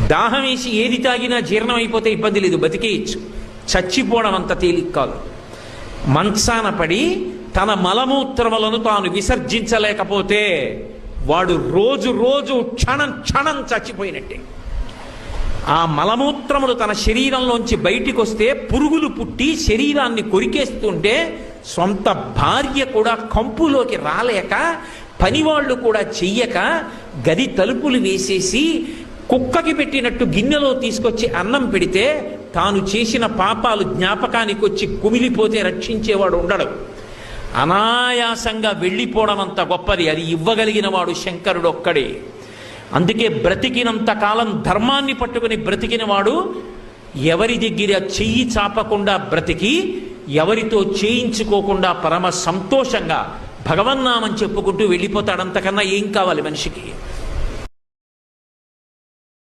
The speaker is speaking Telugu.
దాహం వేసి ఏది తాగినా జీర్ణం అయిపోతే ఇబ్బంది లేదు, బతికేయచ్చు. చచ్చిపోవడం అంత తేలిక కాదు. మంచాన పడి తన మలమూత్రములను తాను విసర్జించలేకపోతే వాడు రోజు రోజు క్షణం క్షణం చచ్చిపోయినట్టే. ఆ మలమూత్రములు తన శరీరంలోంచి బయటికి వస్తే పురుగులు పుట్టి శరీరాన్ని కొరికేస్తుంటే సొంత భార్య కూడా కంపులోకి రాలేక, పనివాళ్ళు కూడా చెయ్యక, గది తలుపులు వేసేసి కుక్కకి పెట్టినట్టు గిన్నెలో తీసుకొచ్చి అన్నం పెడితే తాను చేసిన పాపాలు జ్ఞాపకానికి వచ్చి కుమిలిపోతే రక్షించేవాడు ఉండడు. అనాయాసంగా వెళ్ళిపోవడం అంత గొప్పది. అది ఇవ్వగలిగిన వాడు శంకరుడు ఒక్కడే. అందుకే బ్రతికినంత కాలం ధర్మాన్ని పట్టుకుని బ్రతికిన వాడు ఎవరి దగ్గర చెయ్యి చాపకుండా బ్రతికి, ఎవరితో చేయించుకోకుండా పరమ సంతోషంగా భగవన్నామని చెప్పుకుంటూ వెళ్ళిపోతాడు. అంతకన్నా ఏం కావాలి మనిషికి?